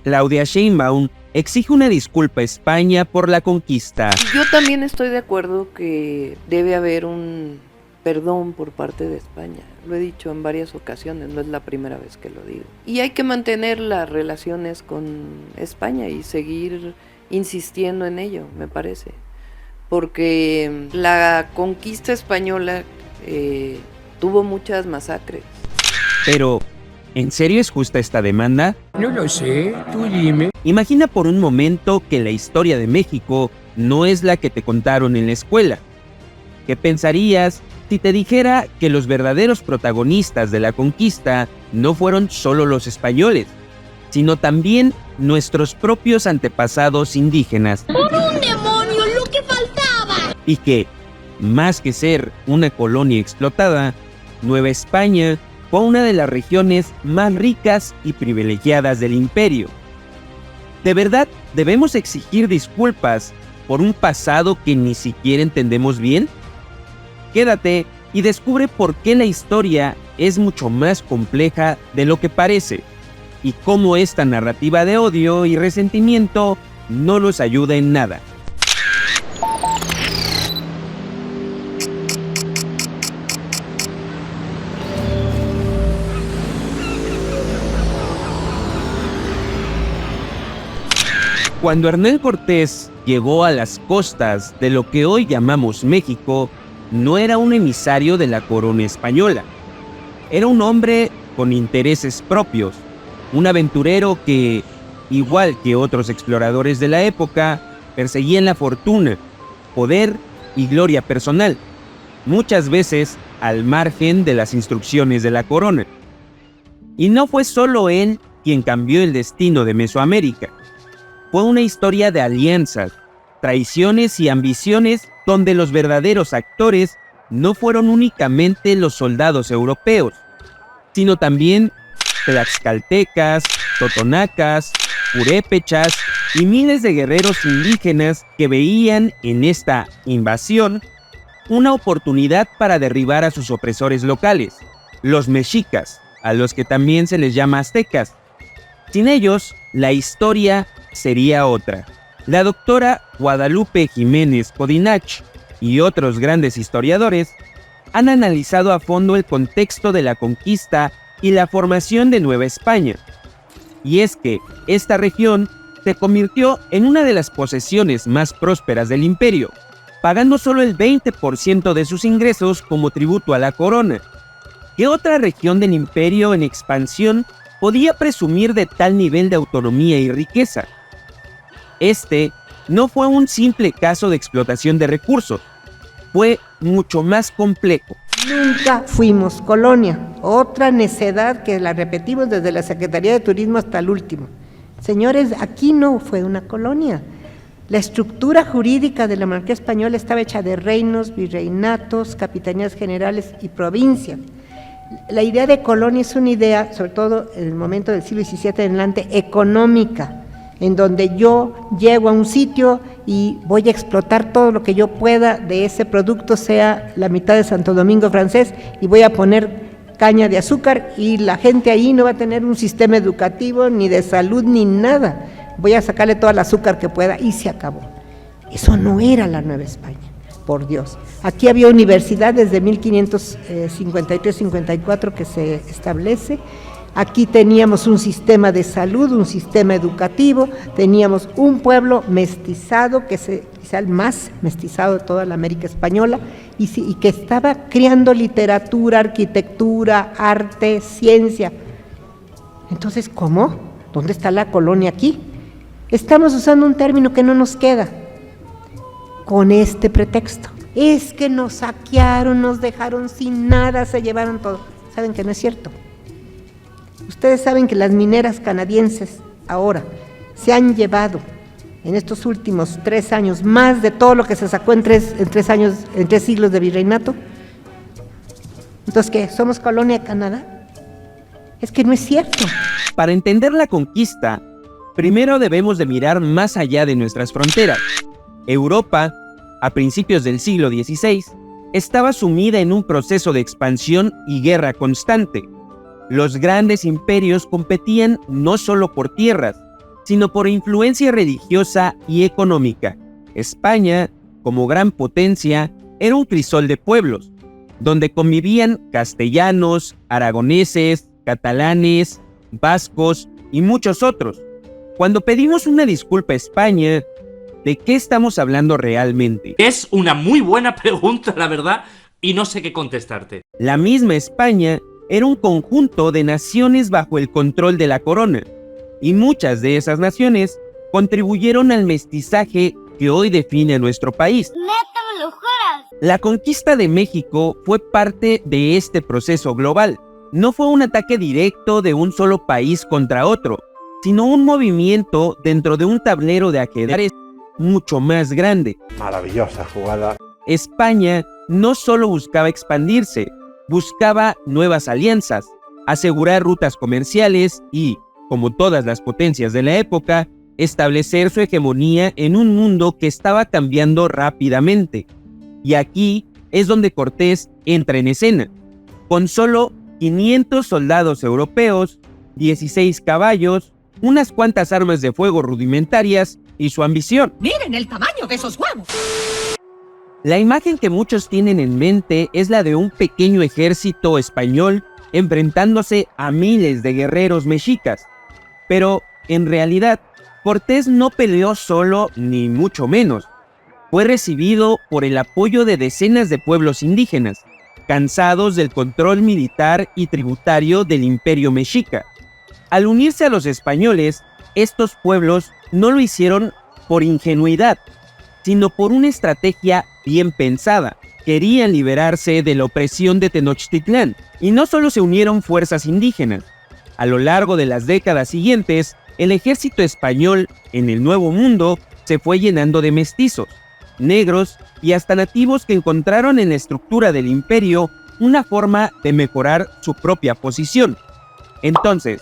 Claudia Sheinbaum exige una disculpa a España por la conquista. Yo también estoy de acuerdo que debe haber un perdón por parte de España. Lo he dicho en varias ocasiones, no es la primera vez que lo digo. Y hay que mantener las relaciones con España y seguir insistiendo en ello, me parece. Porque la conquista española tuvo muchas masacres. Pero, ¿en serio es justa esta demanda? No lo sé, tú dime. Imagina por un momento que la historia de México no es la que te contaron en la escuela. ¿Qué pensarías si te dijera que los verdaderos protagonistas de la conquista no fueron solo los españoles, sino también nuestros propios antepasados indígenas? ¡Por un demonio, lo que faltaba! Y que, más que ser una colonia explotada, Nueva España fue una de las regiones más ricas y privilegiadas del imperio. ¿De verdad debemos exigir disculpas por un pasado que ni siquiera entendemos bien? Quédate y descubre por qué la historia es mucho más compleja de lo que parece y cómo esta narrativa de odio y resentimiento no nos ayuda en nada. Cuando Hernán Cortés llegó a las costas de lo que hoy llamamos México, no era un emisario de la corona española. Era un hombre con intereses propios, un aventurero que, igual que otros exploradores de la época, perseguían la fortuna, poder y gloria personal, muchas veces al margen de las instrucciones de la corona. Y no fue solo él quien cambió el destino de Mesoamérica. Fue una historia de alianzas, traiciones y ambiciones donde los verdaderos actores no fueron únicamente los soldados europeos, sino también tlaxcaltecas, totonacas, purépechas y miles de guerreros indígenas que veían en esta invasión una oportunidad para derribar a sus opresores locales, los mexicas, a los que también se les llama aztecas. Sin ellos, la historia sería otra. La doctora Guadalupe Jiménez Codinach y otros grandes historiadores han analizado a fondo el contexto de la conquista y la formación de Nueva España. Y es que esta región se convirtió en una de las posesiones más prósperas del imperio, pagando solo el 20% de sus ingresos como tributo a la corona. ¿Qué otra región del imperio en expansión podía presumir de tal nivel de autonomía y riqueza? Este no fue un simple caso de explotación de recursos, fue mucho más complejo. Nunca fuimos colonia. Otra necedad que la repetimos desde la Secretaría de Turismo hasta el último. Señores, aquí no fue una colonia. La estructura jurídica de la monarquía española estaba hecha de reinos, virreinatos, capitanías generales y provincias. La idea de colonia es una idea, sobre todo en el momento del siglo XVII en adelante, económica, en donde yo llego a un sitio y voy a explotar todo lo que yo pueda de ese producto, sea la mitad de Santo Domingo francés, y voy a poner caña de azúcar y la gente ahí no va a tener un sistema educativo, ni de salud, ni nada. Voy a sacarle todo el azúcar que pueda y se acabó. Eso no era la Nueva España, por Dios. Aquí había universidad desde 1553-54 que se establece. Aquí teníamos un sistema de salud, un sistema educativo, teníamos un pueblo mestizado, quizá el más mestizado de toda la América española, y que estaba creando literatura, arquitectura, arte, ciencia. Entonces, ¿cómo? ¿Dónde está la colonia aquí? Estamos usando un término que no nos queda, con este pretexto. Es que nos saquearon, nos dejaron sin nada, se llevaron todo. ¿Saben que no es cierto? Ustedes saben que las mineras canadienses ahora se han llevado en estos últimos 3 años más de todo lo que se sacó en tres siglos de virreinato. Entonces, ¿qué? ¿Somos colonia de Canadá? Es que no es cierto. Para entender la conquista, primero debemos de mirar más allá de nuestras fronteras. Europa, a principios del siglo XVI, estaba sumida en un proceso de expansión y guerra constante. Los grandes imperios competían no solo por tierras, sino por influencia religiosa y económica. España, como gran potencia, era un crisol de pueblos, donde convivían castellanos, aragoneses, catalanes, vascos y muchos otros. Cuando pedimos una disculpa a España, ¿de qué estamos hablando realmente? Es una muy buena pregunta, la verdad, y no sé qué contestarte. La misma España era un conjunto de naciones bajo el control de la corona, y muchas de esas naciones contribuyeron al mestizaje que hoy define a nuestro país. ¡Neta, me lo juras! La conquista de México fue parte de este proceso global. No fue un ataque directo de un solo país contra otro, sino un movimiento dentro de un tablero de ajedrez mucho más grande. Maravillosa jugada. España no solo buscaba expandirse, buscaba nuevas alianzas, asegurar rutas comerciales y, como todas las potencias de la época, establecer su hegemonía en un mundo que estaba cambiando rápidamente. Y aquí es donde Cortés entra en escena, con solo 500 soldados europeos, 16 caballos, unas cuantas armas de fuego rudimentarias y su ambición. ¡Miren el tamaño de esos huevos! La imagen que muchos tienen en mente es la de un pequeño ejército español enfrentándose a miles de guerreros mexicas. Pero, en realidad, Cortés no peleó solo, ni mucho menos. Fue recibido por el apoyo de decenas de pueblos indígenas, cansados del control militar y tributario del Imperio Mexica. Al unirse a los españoles, estos pueblos no lo hicieron por ingenuidad, sino por una estrategia bien pensada. Querían liberarse de la opresión de Tenochtitlán, y no solo se unieron fuerzas indígenas. A lo largo de las décadas siguientes, el ejército español en el Nuevo Mundo se fue llenando de mestizos, negros y hasta nativos que encontraron en la estructura del imperio una forma de mejorar su propia posición. Entonces,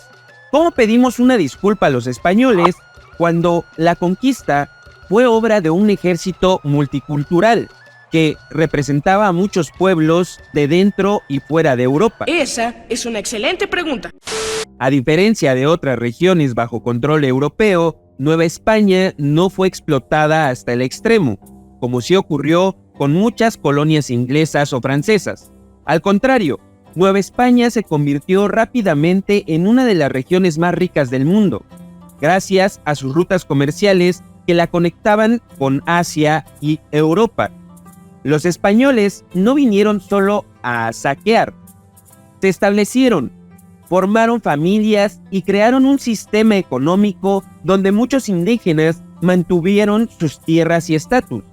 ¿cómo pedimos una disculpa a los españoles cuando la conquista fue obra de un ejército multicultural que representaba a muchos pueblos de dentro y fuera de Europa? Esa es una excelente pregunta. A diferencia de otras regiones bajo control europeo, Nueva España no fue explotada hasta el extremo, como sí ocurrió con muchas colonias inglesas o francesas. Al contrario, Nueva España se convirtió rápidamente en una de las regiones más ricas del mundo, gracias a sus rutas comerciales que la conectaban con Asia y Europa. Los españoles no vinieron solo a saquear, se establecieron, formaron familias y crearon un sistema económico donde muchos indígenas mantuvieron sus tierras y estatus,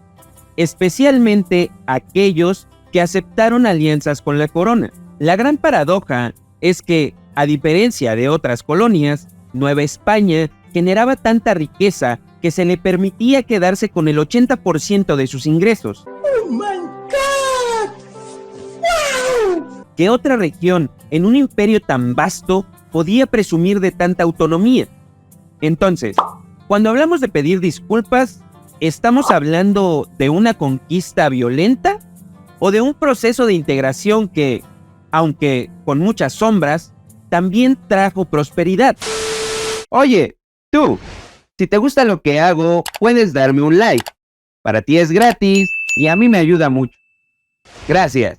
especialmente aquellos que aceptaron alianzas con la corona. La gran paradoja es que, a diferencia de otras colonias, Nueva España generaba tanta riqueza que se le permitía quedarse con el 80% de sus ingresos. ¡Oh, my God! ¡Wow! ¿Qué otra región en un imperio tan vasto podía presumir de tanta autonomía? Entonces, cuando hablamos de pedir disculpas, ¿estamos hablando de una conquista violenta o de un proceso de integración que, aunque con muchas sombras, también trajo prosperidad? Oye, tú, si te gusta lo que hago, puedes darme un like. Para ti es gratis y a mí me ayuda mucho. Gracias.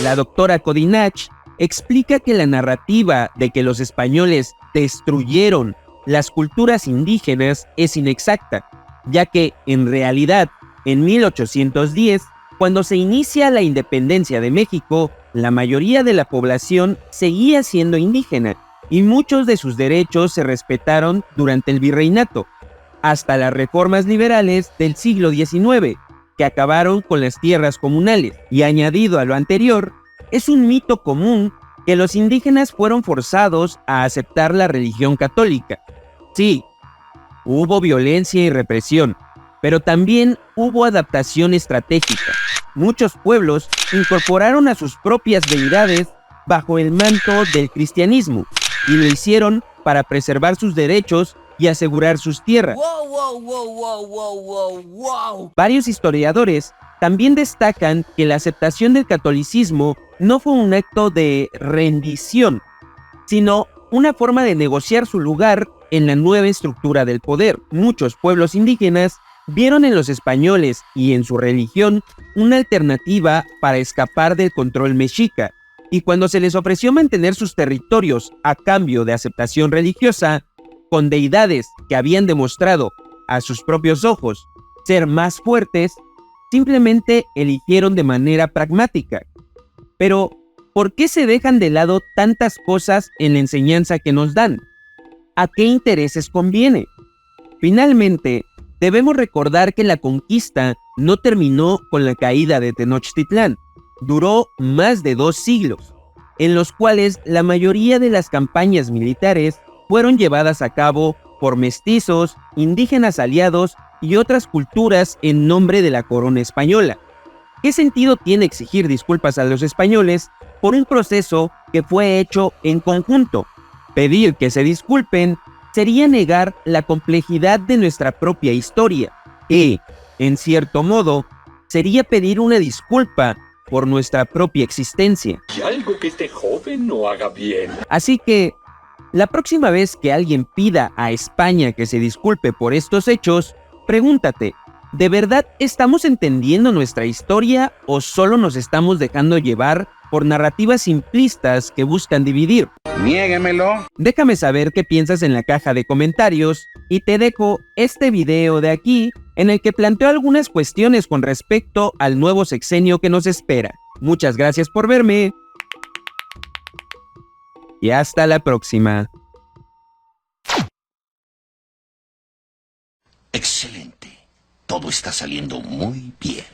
La doctora Codinach explica que la narrativa de que los españoles destruyeron las culturas indígenas es inexacta, ya que, en realidad, en 1810, cuando se inicia la independencia de México, la mayoría de la población seguía siendo indígena y muchos de sus derechos se respetaron durante el virreinato, hasta las reformas liberales del siglo XIX, que acabaron con las tierras comunales. Y añadido a lo anterior, es un mito común que los indígenas fueron forzados a aceptar la religión católica. Sí, hubo violencia y represión, pero también hubo adaptación estratégica. Muchos pueblos incorporaron a sus propias deidades bajo el manto del cristianismo y lo hicieron para preservar sus derechos y asegurar sus tierras. Varios historiadores también destacan que la aceptación del catolicismo no fue un acto de rendición, sino una forma de negociar su lugar en la nueva estructura del poder. Muchos pueblos indígenas vieron en los españoles y en su religión una alternativa para escapar del control mexica, y cuando se les ofreció mantener sus territorios a cambio de aceptación religiosa, con deidades que habían demostrado a sus propios ojos ser más fuertes, simplemente eligieron de manera pragmática. Pero, ¿por qué se dejan de lado tantas cosas en la enseñanza que nos dan? ¿A qué intereses conviene? Finalmente, debemos recordar que la conquista no terminó con la caída de Tenochtitlán. Duró más de 2 siglos, en los cuales la mayoría de las campañas militares fueron llevadas a cabo por mestizos, indígenas aliados y otras culturas en nombre de la corona española. ¿Qué sentido tiene exigir disculpas a los españoles por un proceso que fue hecho en conjunto? Pedir que se disculpen sería negar la complejidad de nuestra propia historia y, en cierto modo, sería pedir una disculpa por nuestra propia existencia. Y algo que este joven no haga bien. Así que, la próxima vez que alguien pida a España que se disculpe por estos hechos, pregúntate, ¿de verdad estamos entendiendo nuestra historia o solo nos estamos dejando llevar por narrativas simplistas que buscan dividir? Niéguemelo. Déjame saber qué piensas en la caja de comentarios y te dejo este video de aquí en el que planteo algunas cuestiones con respecto al nuevo sexenio que nos espera. Muchas gracias por verme y hasta la próxima. Excelente. Todo está saliendo muy bien.